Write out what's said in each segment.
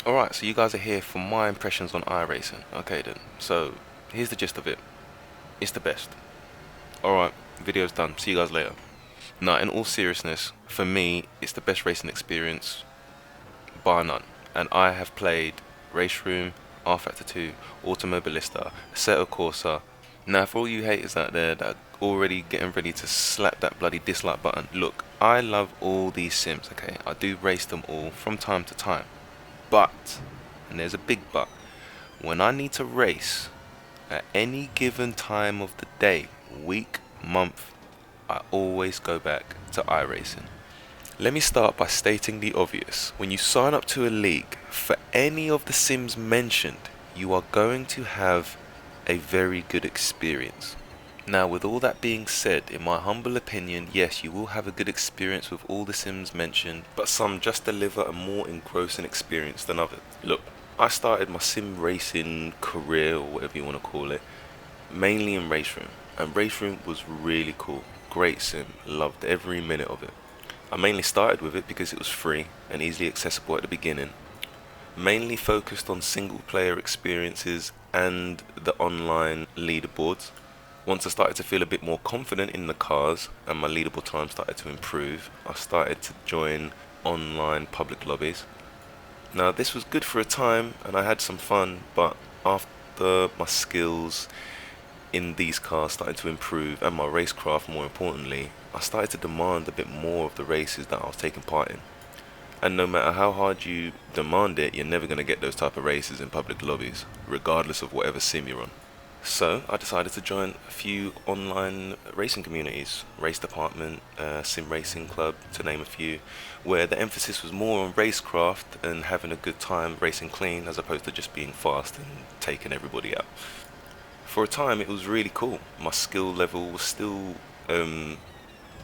Alright, so you guys are here for my impressions on iRacing. Okay then, so here's the gist of it. It's the best. Alright, video's done. See you guys later. Now, in all seriousness, for me, it's the best racing experience, bar none. And I have played Race Room, R Factor 2, Automobilista, Assetto Corsa. Now, for all you haters out there that are already getting ready to slap that bloody dislike button, look, I love all these sims, okay? I do race them all from time to time. But, and there's a big but, when I need to race at any given time of the day, week, month, I always go back to iRacing. Let me start by stating the obvious. When you sign up to a league for any of the sims mentioned, you are going to have a very good experience. Now, with all that being said, in my humble opinion, yes, you will have a good experience with all the sims mentioned, but some just deliver a more engrossing experience than others. Look, I started my sim racing career, or whatever you want to call it, mainly in Race Room, and Race Room was really cool. Great sim, loved every minute of it. I mainly started with it because it was free and easily accessible at the beginning, mainly focused on single player experiences and the online leaderboards. Once I started to feel a bit more confident in the cars and my leaderboard time started to improve, I started to join online public lobbies. Now, this was good for a time and I had some fun, but after my skills in these cars started to improve and my racecraft, more importantly, I started to demand a bit more of the races that I was taking part in. And no matter how hard you demand it, you're never going to get those type of races in public lobbies, regardless of whatever sim you're on. So I decided to join a few online racing communities, Race Department, Sim Racing Club, to name a few, where the emphasis was more on racecraft and having a good time racing clean as opposed to just being fast and taking everybody out. For a time, it was really cool. My skill level was still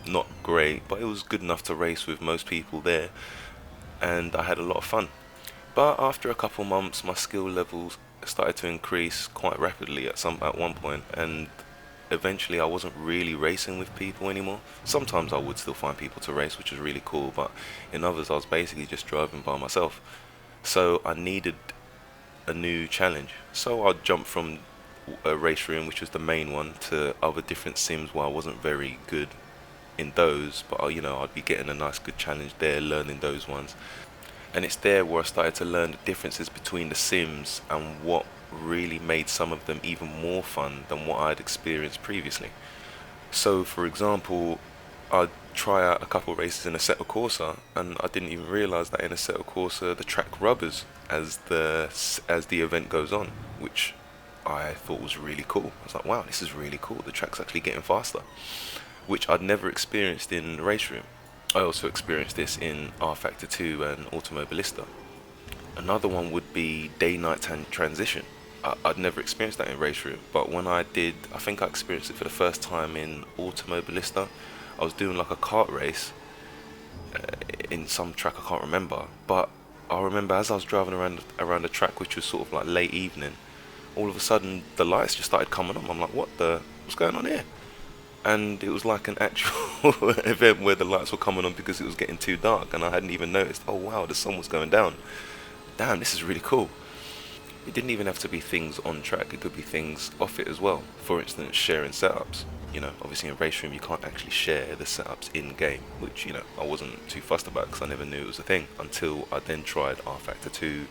not great, but it was good enough to race with most people there, and I had a lot of fun. But after a couple months, my skill levels started to increase quite rapidly at one point, and eventually I wasn't really racing with people anymore. Sometimes I would still find people to race, which was really cool, but in others I was basically just driving by myself. So I needed a new challenge. So I jumped from a race room, which was the main one, to other different sims where I wasn't very good in those, but I'd be getting a nice good challenge there, learning those ones. And it's there where I started to learn the differences between the sims and what really made some of them even more fun than what I'd experienced previously. So, for example, I'd try out a couple races in Assetto Corsa, and I didn't even realize that in Assetto Corsa the track rubbers as the event goes on, which I thought was really cool. I was like, wow, this is really cool. The track's actually getting faster, which I'd never experienced in Race Room. I also experienced this in R Factor 2 and Automobilista. Another one would be day-night transition. I'd never experienced that in Race Room, but when I did, I think I experienced it for the first time in Automobilista. I was doing like a kart race in some track I can't remember, but I remember as I was driving around the track, which was sort of like late evening, all of a sudden the lights just started coming on. I'm like, what's going on here? And it was like an actual event where the lights were coming on because it was getting too dark, and I hadn't even noticed. Oh wow, the sun was going down. Damn, this is really cool. It didn't even have to be things on track, it could be things off it as well. For instance, sharing setups. Obviously in Race Room you can't actually share the setups in game, which, I wasn't too fussed about because I never knew it was a thing until I then tried R Factor 2,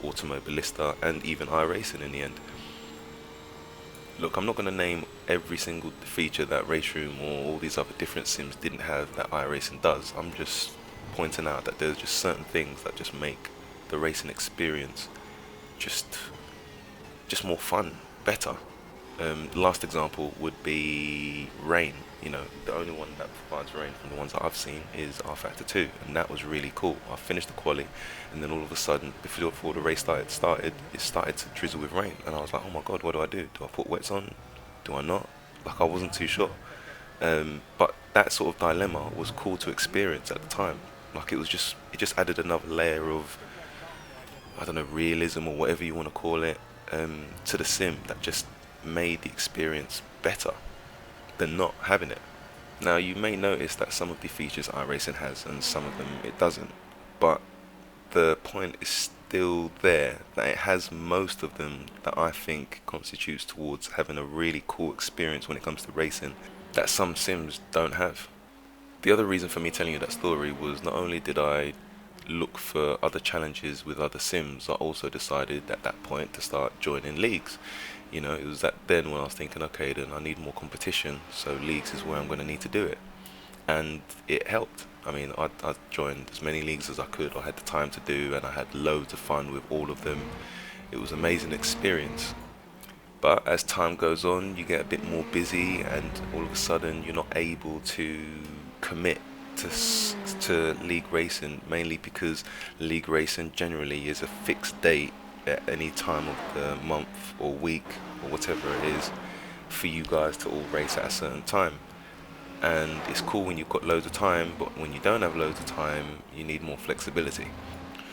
Automobilista, and even iRacing in the end. Look, I'm not going to name every single feature that Race Room or all these other different sims didn't have that iRacing does. I'm just pointing out that there's just certain things that just make the racing experience just just more fun, better. Last example would be rain. The only one that provides rain from the ones that I've seen is R Factor 2, and that was really cool. I finished the quali, and then all of a sudden, before the race it started to drizzle with rain, and I was like, oh my god, what do I do? Do I put wets on? Do I not? Like, I wasn't too sure. But that sort of dilemma was cool to experience at the time. Like, it just added another layer of, I don't know, realism or whatever you want to call it, to the sim that just made the experience better than not having it. Now, you may notice that some of the features iRacing has and some of them it doesn't, but the point is still there, that it has most of them that I think constitutes towards having a really cool experience when it comes to racing that some sims don't have. The other reason for me telling you that story was not only did I look for other challenges with other sims, I also decided at that point to start joining leagues. You know, it was that then when I was thinking, okay, then I need more competition, so leagues is where I'm going to need to do it. And it helped. I mean, I joined as many leagues as I could. I had the time to do, and I had loads of fun with all of them. It was an amazing experience. But as time goes on, you get a bit more busy, and all of a sudden, you're not able to commit to league racing, mainly because league racing generally is a fixed date at any time of the month or week or whatever it is for you guys to all race at a certain time. And it's cool when you've got loads of time, but when you don't have loads of time, you need more flexibility.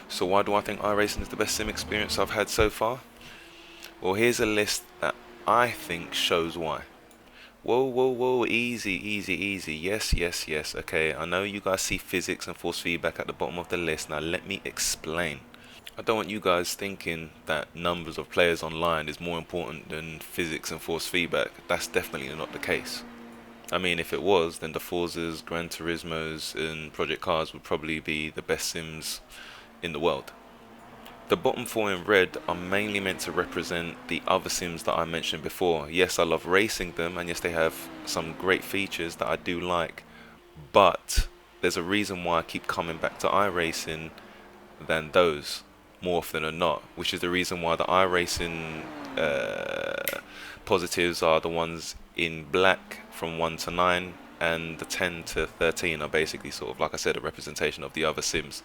So why do I think iRacing is the best sim experience I've had so far? Well, here's a list that I think shows why. Whoa, whoa, whoa, easy, easy, easy. Yes, yes, yes. Okay, I know you guys see physics and force feedback at the bottom of the list. Now let me explain. I don't want you guys thinking that numbers of players online is more important than physics and force feedback. That's definitely not the case. I mean, if it was, then the Forzas, Gran Turismos, and Project Cars would probably be the best sims in the world. The bottom four in red are mainly meant to represent the other sims that I mentioned before. Yes, I love racing them, and yes, they have some great features that I do like, but there's a reason why I keep coming back to iRacing than those more often than not, which is the reason why the iRacing positives are the ones in black from 1 to 9, and the 10 to 13 are basically sort of, like I said, a representation of the other sims,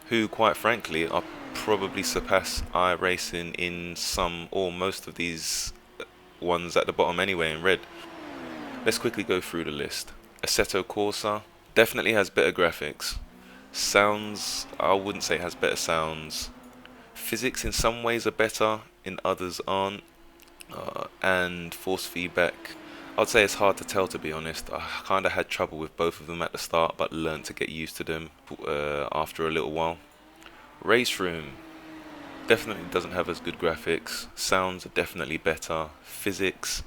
who quite frankly are probably surpass iRacing in some or most of these ones at the bottom anyway in red. Let's quickly go through the list. Assetto Corsa definitely has better graphics. Sounds, I wouldn't say has better sounds. Physics in some ways are better, in others aren't. And force feedback, I'd say it's hard to tell, to be honest. I kind of had trouble with both of them at the start, but learned to get used to them after a little while. Race Room definitely doesn't have as good graphics. Sounds are definitely better. Physics,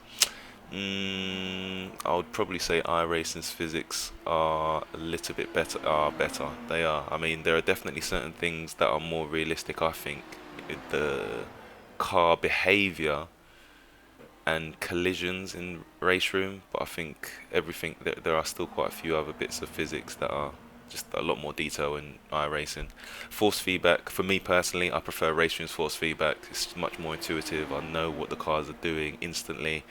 I would probably say iRacing's physics are a little bit better. Are better. They are. I mean, there are definitely certain things that are more realistic. I think the car behavior and collisions in Race Room, but I think everything there are still quite a few other bits of physics that are just a lot more detail in iRacing. Force feedback, for me personally, I prefer Race Room's force feedback. It's much more intuitive. I know what the cars are doing instantly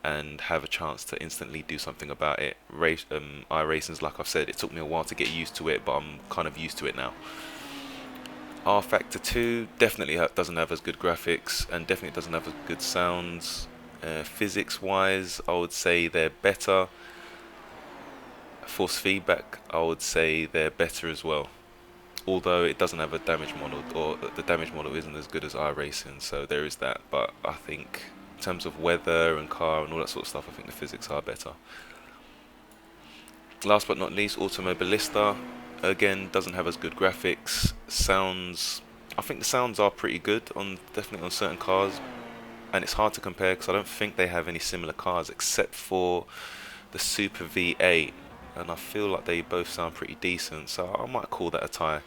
and have a chance to instantly do something about it. iRacing's, like I've said, it took me a while to get used to it, but I'm kind of used to it now. R Factor 2 definitely doesn't have as good graphics and definitely doesn't have as good sounds. Physics wise, I would say they're better. Force feedback, I would say they're better as well. Although it doesn't have a damage model, or the damage model isn't as good as iRacing, so there is that. But I think in terms of weather and car and all that sort of stuff, I think the physics are better. Last but not least, Automobilista, again, doesn't have as good graphics. Sounds, I think the sounds are pretty good on definitely on certain cars, and it's hard to compare because I don't think they have any similar cars except for the Super V8, and I feel like they both sound pretty decent, so I might call that a tie.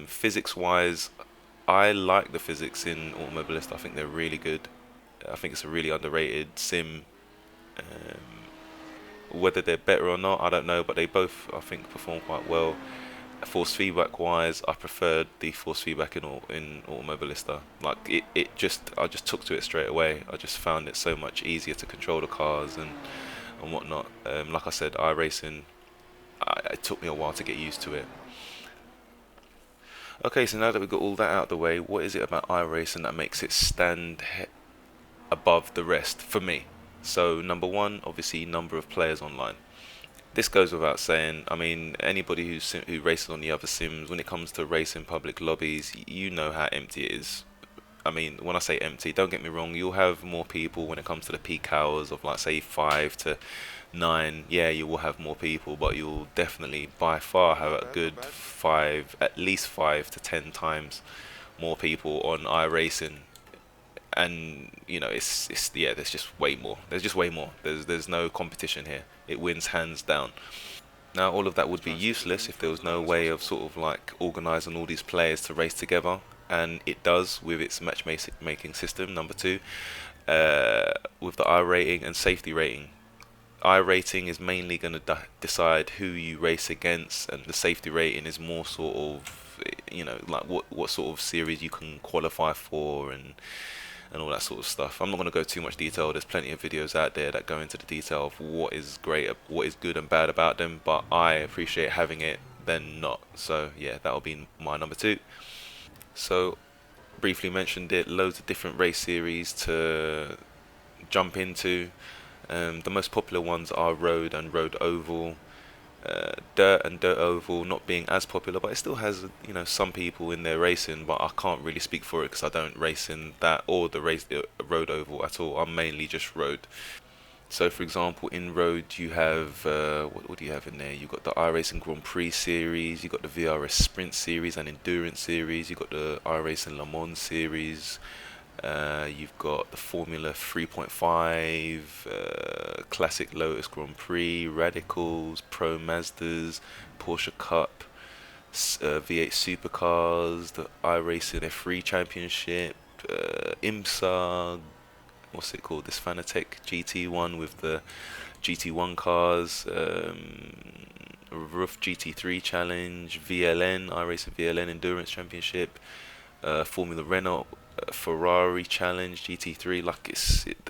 Physics wise, I like the physics in Automobilist. I think they're really good. I think it's a really underrated sim. Whether they're better or not, I don't know, but they both, I think, perform quite well. Force feedback wise, I preferred the force feedback in Automobilista. Like I just took to it straight away. I just found it so much easier to control the cars and whatnot. Like I said, iRacing, it took me a while to get used to it. Okay, so now that we've got all that out of the way, what is it about iRacing that makes it stand above the rest for me? So number one, obviously, number of players online. This goes without saying. I mean, anybody who races on the other sims, when it comes to racing public lobbies, you know how empty it is. I mean, when I say empty, don't get me wrong, you'll have more people when it comes to the peak hours of, like, say, 5 to 9. Yeah, you will have more people, but you'll definitely by far have a good 5, at least 5 to 10 times more people on iRacing, and it's yeah, there's just way more. There's just way more. There's no competition here. It wins hands down. Now, all of that would be useless if there was no way of sort of like organizing all these players to race together, and it does with its matchmaking system. Number two, with the I rating and safety rating. I rating is mainly going to decide who you race against, and the safety rating is more sort of, like what sort of series you can qualify for, and all that sort of stuff. I'm not going to go too much detail. There's plenty of videos out there that go into the detail of what is great, what is good and bad about them. But I appreciate having it than not. So yeah, that'll be my number two. So briefly mentioned it. Loads of different race series to jump into. The most popular ones are road and road oval. Dirt and dirt oval not being as popular, but it still has some people in there racing. But I can't really speak for it because I don't race in that or the road oval at all. I'm mainly just road. So for example, in road you have what do you have in there? You've got the iRacing Grand Prix series, you've got the VRS Sprint series and Endurance series, you've got the iRacing Le Mans series. You've got the Formula 3.5, Classic Lotus Grand Prix, Radicals, Pro Mazdas, Porsche Cup, V8 Supercars, the iRacing F3 Championship, IMSA, what's it called? This Fanatec GT1 with the GT1 cars, Roof GT3 Challenge, VLN, iRacing VLN Endurance Championship, Formula Renault, Ferrari Challenge GT3. Like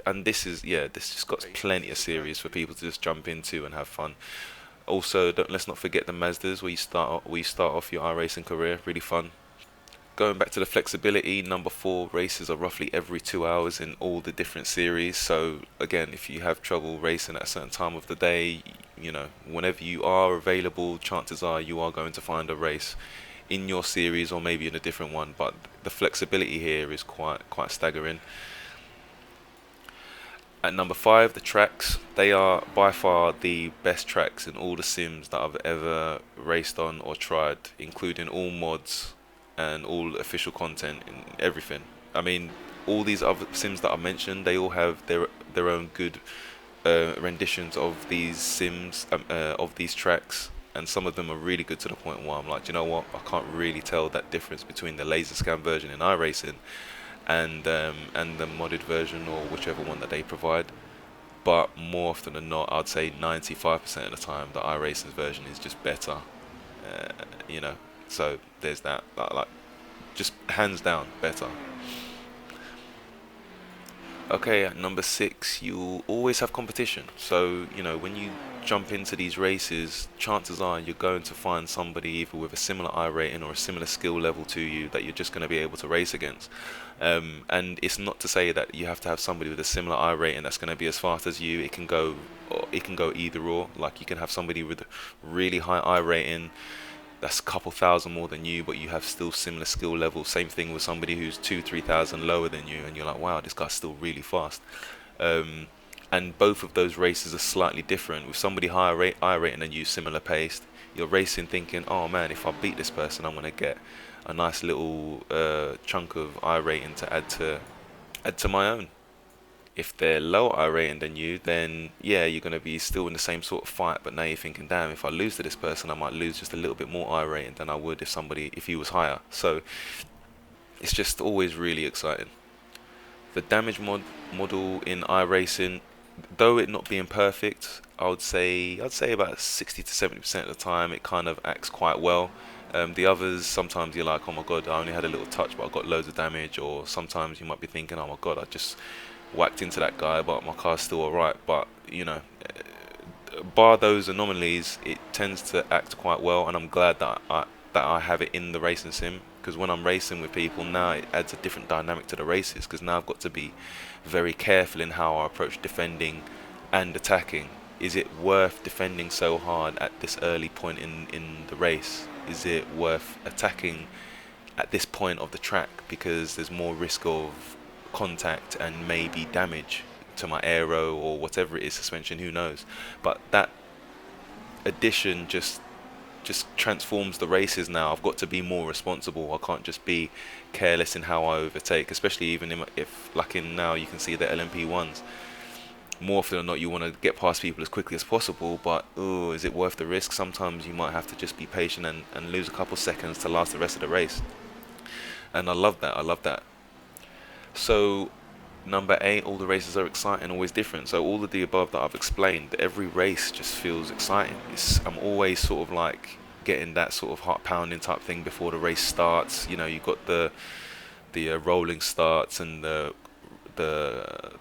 and this is this just got plenty of series for people to just jump into and have fun. Also, let's not forget the Mazdas where you start off your iRacing career. Really fun. Going back to the flexibility, number four, races are roughly every 2 hours in all the different series. So again, if you have trouble racing at a certain time of the day, whenever you are available, chances are you are going to find a race in your series or maybe in a different one. But the flexibility here is quite staggering. At number five, the tracks. They are by far the best tracks in all the sims that I've ever raced on or tried, including all mods and all official content and everything. I mean, all these other sims that I mentioned, they all have their own good renditions of these sims, of these tracks, and some of them are really good to the point where I'm like, you know what, I can't really tell that difference between the laser scan version in iRacing and the modded version or whichever one that they provide. But more often than not, I'd say 95% of the time, the iRacing's version is just better. Uh, you know, so there's that. Like just hands down better. Okay, at number six, you'll always have competition. So, when you jump into these races, chances are you're going to find somebody either with a similar I rating or a similar skill level to you that you're just going to be able to race against. And it's not to say that you have to have somebody with a similar I rating that's going to be as fast as you. It can go either or. Like you can have somebody with a really high I rating that's a couple thousand more than you, but you have still similar skill level. Same thing with somebody who's 2-3 thousand lower than you, and you're like, wow, this guy's still really fast. Um, and both of those races are slightly different. With somebody higher I rating than you, similar paced, you're racing thinking, oh man, if I beat this person, I'm gonna get a nice little chunk of I rating to add to my own. If they're lower I rating than you, then yeah, you're going to be still in the same sort of fight. But now you're thinking, damn, if I lose to this person, I might lose just a little bit more I rating than I would if he was higher. So it's just always really exciting. The damage model in iRacing, though it not being perfect, I'd say about 60 to 70% of the time it kind of acts quite well. The others, sometimes you're like, oh my god, I only had a little touch, but I got loads of damage. Or sometimes you might be thinking, oh my god, I just whacked into that guy, but my car's still alright. But bar those anomalies, it tends to act quite well, and I'm glad that I have it in the racing sim, because when I'm racing with people now, it adds a different dynamic to the races. Because now I've got to be very careful in how I approach defending and attacking. Is it worth defending so hard at this early point in the race? Is it worth attacking at this point of the track because there's more risk of contact and maybe damage to my aero or whatever it is, suspension, who knows? But that addition just just transforms the races now. I've got to be more responsible. I can't just be careless in how I overtake, especially even if like in now you can see the LMP ones. More often than not, you want to get past people as quickly as possible, but oh, is it worth the risk? Sometimes you might have to just be patient and lose a couple seconds to last the rest of the race. And I love that. I love that. So number 8, all the races are exciting, always different. So all of the above that I've explained, every race just feels exciting. I'm always sort of like getting that sort of heart pounding type thing before the race starts. You know, you've got the rolling starts and the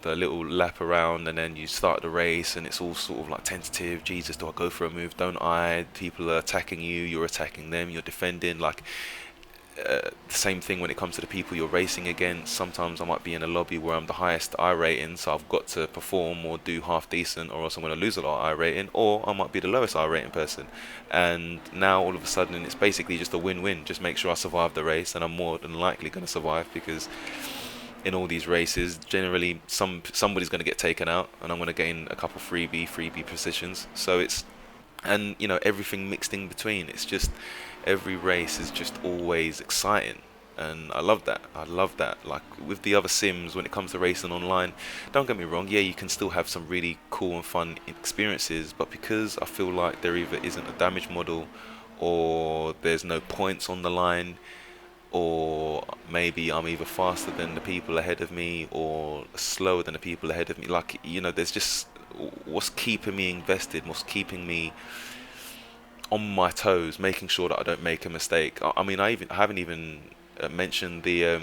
little lap around, and then you start the race, and it's all sort of like tentative. Jesus, do I go for a move? Don't I? People are attacking you. You're attacking them. You're defending. Like the same thing when it comes to the people you're racing against. Sometimes I might be in a lobby where I'm the highest I rating, so I've got to perform or do half decent, or else I'm going to lose a lot of I rating, or I might be the lowest I rating person. And now all of a sudden it's basically just a win-win. Just make sure I survive the race, and I'm more than likely going to survive, because in all these races, generally somebody's going to get taken out, and I'm going to gain a couple freebie positions. So it's, and you know, everything mixed in between. It's just every race is just always exciting, and I love that. I love that. Like with the other sims, when it comes to racing online, don't get me wrong, yeah, you can still have some really cool and fun experiences, but because I feel like there either isn't a damage model, or there's no points on the line, or maybe I'm either faster than the people ahead of me or slower than the people ahead of me. Like, you know, there's just what's keeping me invested, what's keeping me on my toes, making sure that I don't make a mistake. I mean, I haven't even mentioned the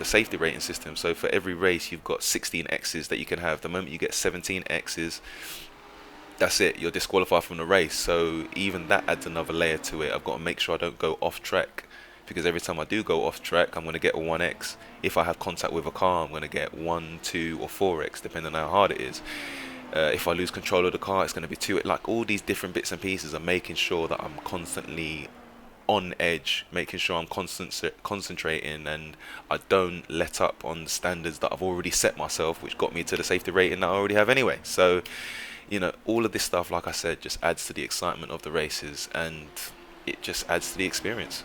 safety rating system. So for every race, you've got 16 X's that you can have. The moment you get 17 X's, that's it. You're disqualified from the race. So even that adds another layer to it. I've got to make sure I don't go off track, because every time I do go off track, I'm going to get a 1x. If I have contact with a car, I'm going to get 1, 2, or 4x, depending on how hard it is. If I lose control of the car, it's going to be 2. Like all these different bits and pieces are making sure that I'm constantly on edge, making sure I'm concentrating, and I don't let up on the standards that I've already set myself, which got me to the safety rating that I already have anyway. So, you know, all of this stuff, like I said, just adds to the excitement of the races, and it just adds to the experience.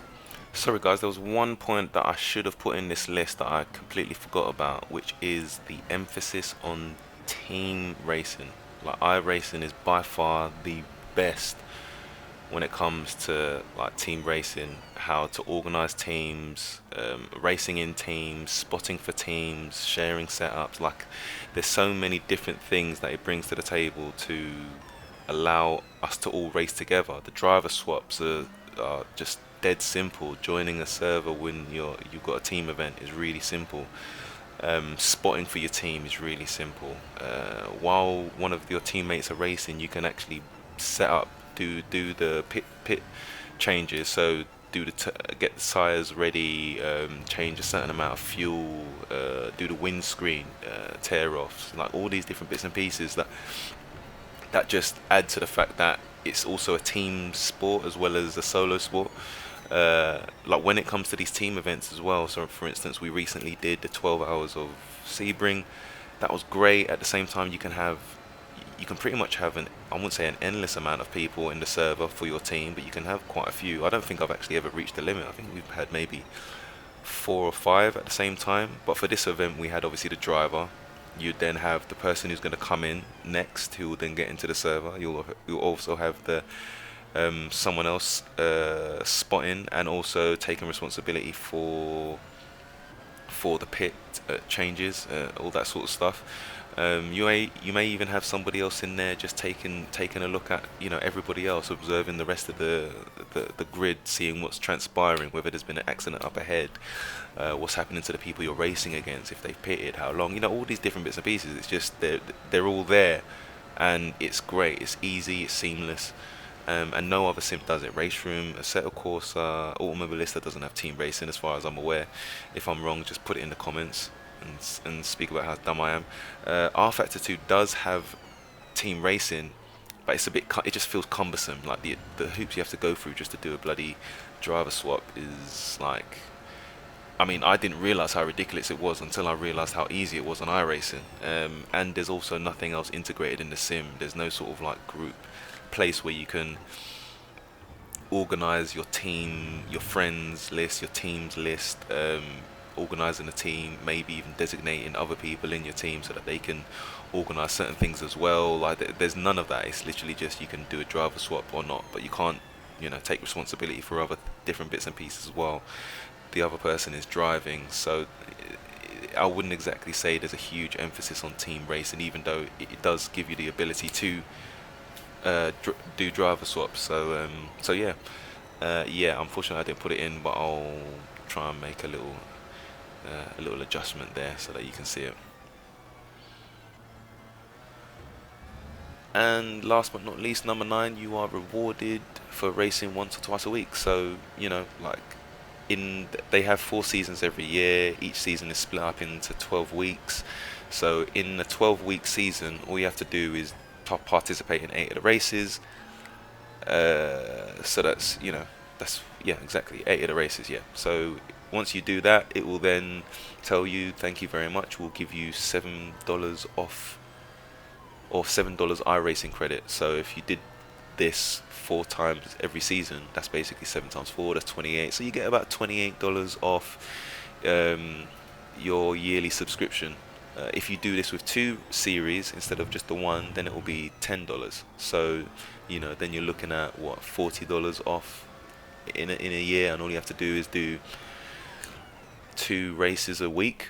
Sorry guys, there was one point that I should have put in this list that I completely forgot about, which is the emphasis on team racing. Like iRacing is by far the best when it comes to like team racing, how to organize teams, racing in teams, spotting for teams, sharing setups. Like there's so many different things that it brings to the table to allow us to all race together. The driver swaps are just dead simple. Joining a server when you've got a team event is really simple. Spotting for your team is really simple. While one of your teammates are racing, you can actually set up, do the pit changes. So get the tires ready, change a certain amount of fuel, do the windscreen tear offs, like all these different bits and pieces that just add to the fact that it's also a team sport as well as a solo sport. Like when it comes to these team events as well, so for instance we recently did the 12 hours of Sebring. That was great. At the same time, you can pretty much have I wouldn't say an endless amount of people in the server for your team, but you can have quite a few. I don't think I've actually ever reached the limit. I think we've had maybe 4 or 5 at the same time. But for this event we had obviously the driver. You'd then have the person who's going to come in next, who will then get into the server. You'll also have the someone else spotting and also taking responsibility for the pit changes, all that sort of stuff. You may even have somebody else in there just taking a look at, you know, everybody else, observing the rest of the grid, seeing what's transpiring, whether there's been an accident up ahead, what's happening to the people you're racing against, if they've pitted, how long, you know, all these different bits and pieces. It's just they're all there, and it's great. It's easy, it's seamless. And no other sim does it. Race Room, Assetto Corsa, Automobilista doesn't have team racing as far as I'm aware. If I'm wrong, just put it in the comments and speak about how dumb I am. R Factor 2 does have team racing, but it's a bit it just feels cumbersome. Like the hoops you have to go through just to do a bloody driver swap is like, I mean, I didn't realize how ridiculous it was until I realized how easy it was on iRacing. And there's also nothing else integrated in the sim. There's no sort of like group place where you can organize your team, your friends list, your teams list, organizing a team, maybe even designating other people in your team so that they can organize certain things as well. Like there's none of that. It's literally just you can do a driver swap or not, but you can't, take responsibility for other different bits and pieces as well. The other person is driving, so I wouldn't exactly say there's a huge emphasis on team racing, even though it does give you the ability to do driver swaps. So yeah, yeah. Unfortunately, I didn't put it in, but I'll try and make a little adjustment there so that you can see it. And last but not least, number nine, you are rewarded for racing once or twice a week. So like they have 4 seasons every year. Each season is split up into 12 weeks. So in a 12-week season, all you have to do is participate in 8 of the races. So that's yeah, exactly 8 of the races. Yeah. So once you do that, it will then tell you thank you very much. We'll give you $7 off, or $7 iRacing credit. So if you did this 4 times every season, that's basically 7 times 4. That's 28. So you get about $28 off your yearly subscription. If you do this with 2 series instead of just the one, then it will be $10. So then you're looking at what, $40 off in a year, and all you have to do is do 2 races a week,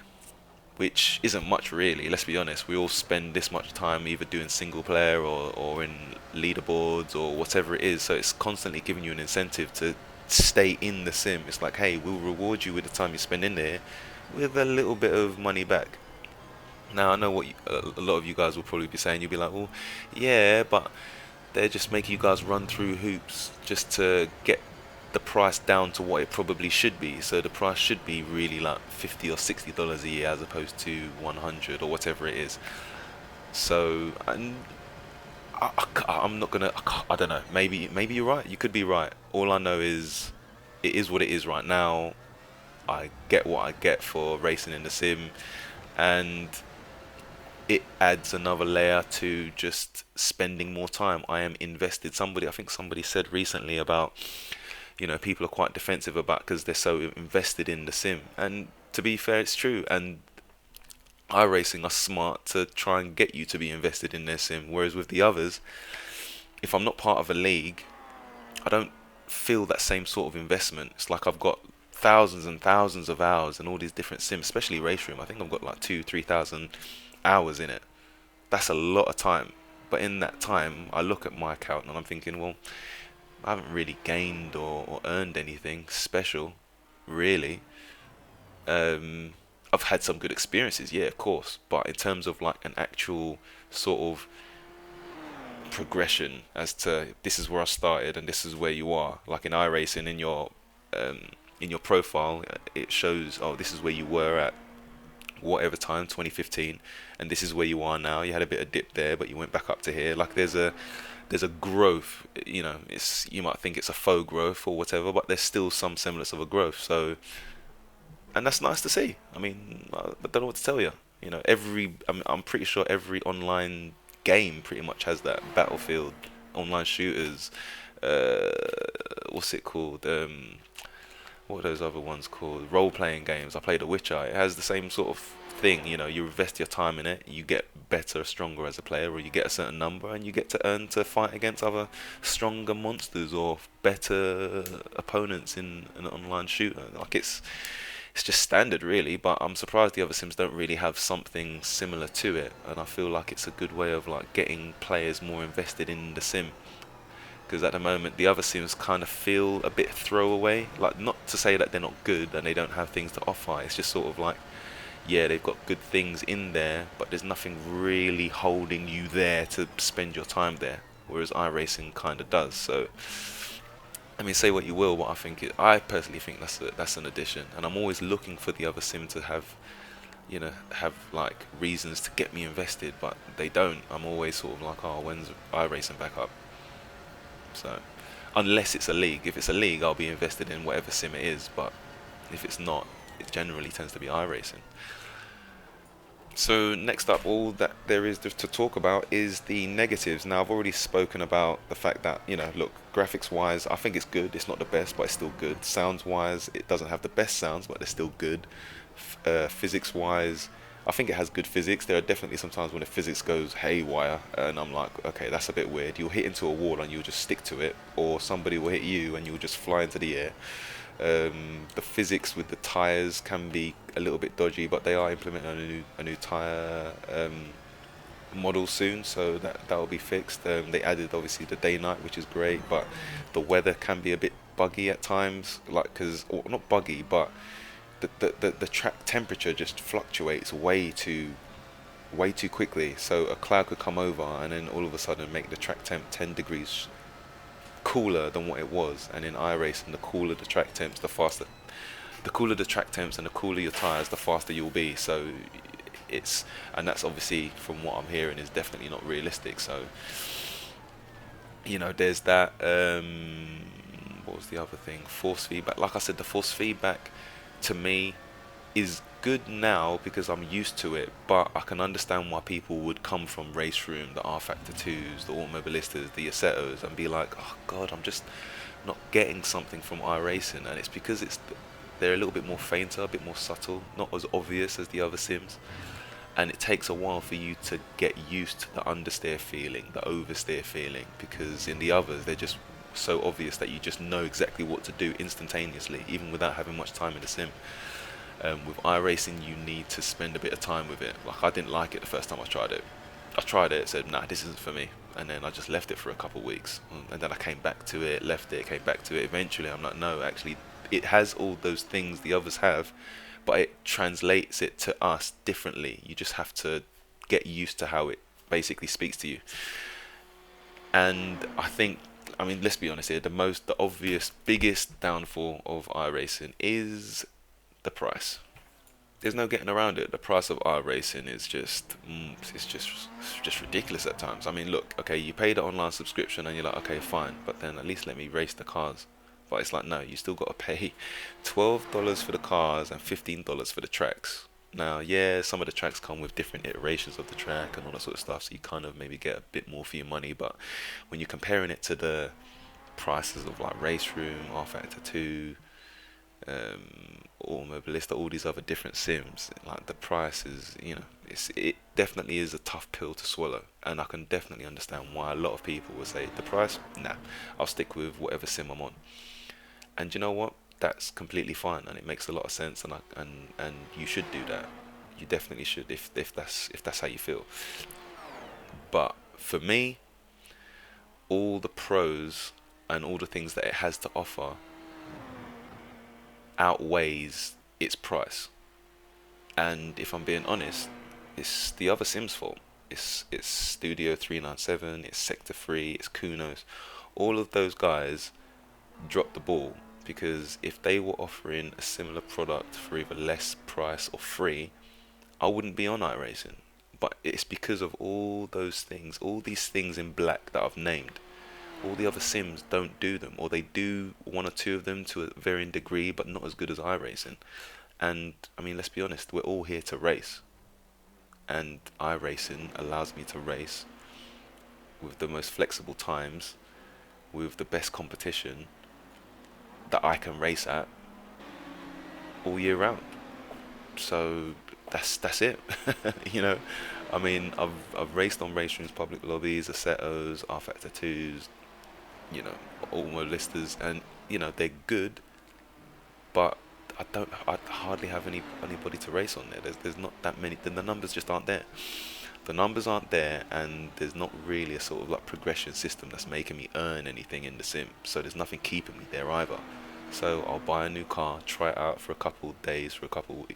which isn't much really. Let's be honest. We all spend this much time either doing single player or in leaderboards or whatever it is. So it's constantly giving you an incentive to stay in the sim. It's like, hey, we'll reward you with the time you spend in there with a little bit of money back. Now I know what a lot of you guys will probably be saying. You'll be like, well, yeah, but they're just making you guys run through hoops just to get the price down to what it probably should be. So the price should be really like $50 or $60 a year as opposed to 100 or whatever it is. So I'm not gonna. I don't know. Maybe you're right. You could be right. All I know is it is what it is right now. I get what I get for racing in the sim, and it adds another layer to just spending more time. I am invested. I think somebody said recently about, people are quite defensive about because they're so invested in the sim. And to be fair, it's true. And iRacing are smart to try and get you to be invested in their sim. Whereas with the others, if I'm not part of a league, I don't feel that same sort of investment. It's like I've got thousands and thousands of hours in all these different sims, especially Race Room. I think I've got like 3,000 hours in it. That's a lot of time. But in that time, I look at my account and I'm thinking, well, I haven't really gained or earned anything special, really. Um, I've had some good experiences, yeah, of course. But in terms of like an actual sort of progression as to this is where I started and this is where you are, like in iRacing, in your profile, it shows, oh, this is where you were at whatever time, 2015, and this is where you are now. You had a bit of dip there, but you went back up to here. Like there's a growth. It's, you might think it's a faux growth or whatever, but there's still some semblance of a growth. So, and that's nice to see. I mean, I don't know what to tell you. I'm pretty sure every online game pretty much has that. Battlefield, online shooters, uh, what's it called? What are those other ones called? Role-playing games. I played The Witcher. It has the same sort of thing. You invest your time in it, you get better, stronger as a player, or you get a certain number, and you get to earn to fight against other stronger monsters or better opponents in an online shooter. Like it's just standard, really. But I'm surprised the other sims don't really have something similar to it, and I feel like it's a good way of like getting players more invested in the sim, because at the moment the other sims kind of feel a bit throwaway. Like, not to say that they're not good and they don't have things to offer. It's just sort of like, yeah, they've got good things in there, but there's nothing really holding you there to spend your time there. Whereas iRacing kind of does. So, I mean, say what you will, but I personally think that's an addition, and I'm always looking for the other sim to have like reasons to get me invested, but they don't. I'm always sort of like, oh, when's iRacing back up? So, unless it's a league. If it's a league, I'll be invested in whatever sim it is. But if it's not, it generally tends to be iRacing. So next up, all that there is to talk about is the negatives. Now I've already spoken about the fact that, look, graphics wise, I think it's good. It's not the best, but it's still good. Sounds wise, it doesn't have the best sounds, but they're still good. Physics wise, I think it has good physics. There are definitely some times when the physics goes haywire, and I'm like, okay, that's a bit weird. You'll hit into a wall and you'll just stick to it, or somebody will hit you and you'll just fly into the air. The physics with the tires can be a little bit dodgy, but they are implementing a new tire model soon, so that will be fixed. They added obviously the day night, which is great, but the weather can be a bit buggy at times, like because or not buggy, but the track temperature just fluctuates way too quickly. So a cloud could come over and then all of a sudden make the track temp 10 degrees cooler than what it was. And in iRacing, the cooler the track temps, the cooler the track temps and the cooler your tires, the faster you'll be. So and that's obviously from what I'm hearing is definitely not realistic. So there's that. What was the other thing? Force feedback. Like I said, the force feedback to me is good now because I'm used to it, but I can understand why people would come from Race Room, the R Factor 2s, the Automobilistas, the Assettos, and be like, oh god, I'm just not getting something from iRacing. And it's because they're a little bit more fainter, a bit more subtle, not as obvious as the other sims, and it takes a while for you to get used to the understeer feeling, the oversteer feeling, because in the others they're just so obvious that you just know exactly what to do instantaneously, even without having much time in the sim. With iRacing, you need to spend a bit of time with it. Like, I didn't like it the first time I tried it. I tried it, said, nah, this isn't for me. And then I just left it for a couple of weeks. And then I came back to it, left it, came back to it. Eventually, I'm like, no, actually, it has all those things the others have, but it translates it to us differently. You just have to get used to how it basically speaks to you. And I mean, let's be honest here, the obvious, biggest downfall of iRacing is the price. There's no getting around it. The price of iRacing is it's just ridiculous at times. I mean, look, okay, you pay the online subscription and you're like, okay, fine, but then at least let me race the cars. But it's like, no, you still got to pay $12 for the cars and $15 for the tracks. Now, yeah, some of the tracks come with different iterations of the track and all that sort of stuff, so you kind of maybe get a bit more for your money. But when you're comparing it to the prices of like Race Room, R Factor 2, Automobilista, all these other different sims, like the price is, it definitely is a tough pill to swallow, and I can definitely understand why a lot of people would say the price, nah, I'll stick with whatever sim I'm on. And you know what? That's completely fine, and it makes a lot of sense, and you should do that. You definitely should if that's how you feel. But for me, all the pros and all the things that it has to offer outweighs its price. And if I'm being honest, it's the other Sims' fault. It's Studio 397, it's Sector 3, it's Kunos. All of those guys dropped the ball, because if they were offering a similar product for either less price or free, I wouldn't be on iRacing. But it's because of all those things, all these things in black that I've named. All the other sims don't do them, or they do one or two of them to a varying degree, but not as good as iRacing. And I mean, let's be honest, we're all here to race, and iRacing allows me to race with the most flexible times, with the best competition that I can race at all year round. So that's it. you know, I mean, I've raced on race rooms, public lobbies, Assettos, R Factor 2s, Automobilistas, and they're good, but I hardly have anybody to race on there. There's not that many. The numbers just aren't there. The numbers aren't there, and there's not really a sort of like progression system that's making me earn anything in the sim. So there's nothing keeping me there either. So I'll buy a new car, try it out for a couple of days, for a couple,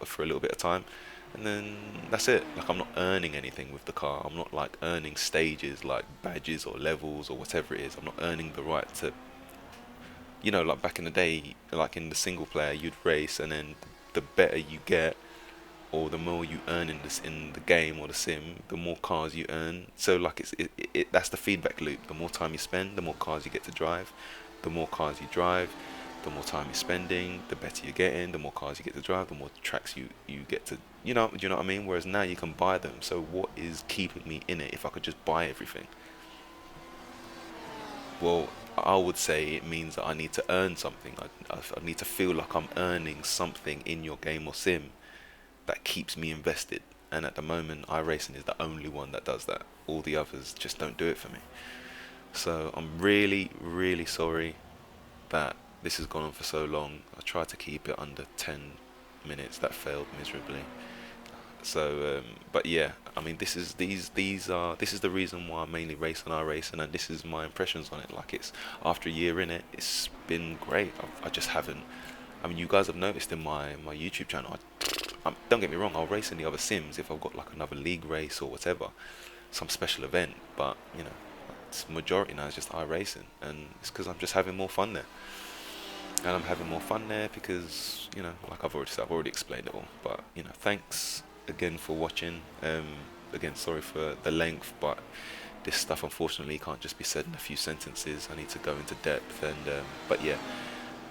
for a little bit of time, and then that's it. Like, I'm not earning anything with the car. I'm not like earning stages like badges or levels or whatever it is. I'm not earning the right to, like back in the day, like in the single player, you'd race, and then the better you get, or the more you earn in the game or the sim, the more cars you earn. So like that's the feedback loop. The more time you spend, the more cars you get to drive. The more cars you drive, the more time you're spending, the better you're getting, the more cars you get to drive, the more tracks you get to, do you know what I mean? Whereas now you can buy them. So what is keeping me in it if I could just buy everything? Well, I would say it means that I need to earn something. I need to feel like I'm earning something in your game or sim that keeps me invested. And at the moment, iRacing is the only one that does that. All the others just don't do it for me. So I'm really, really sorry that this has gone on for so long. I tried to keep it under 10 minutes. That failed miserably. So, but yeah, I mean, this is the reason why I mainly race on iRacing, and this is my impressions on it. Like, it's after a year in it, it's been great. I just haven't. I mean, you guys have noticed in my YouTube channel. Don't get me wrong, I'll race in the other sims if I've got like another league race or whatever, some special event. But it's majority now is just iRacing, and it's because I'm just having more fun there. And I'm having more fun there because like I've already said, I've already explained it all. But thanks again for watching. Again, sorry for the length, but this stuff unfortunately can't just be said in a few sentences. I need to go into depth, and but yeah,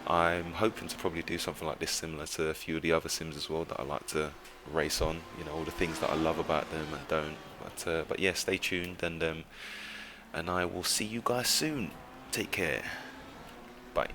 I'm hoping to probably do something like this similar to a few of the other sims as well that I like to race on. All the things that I love about them and don't. But yeah, stay tuned, and I will see you guys soon. Take care. Bye.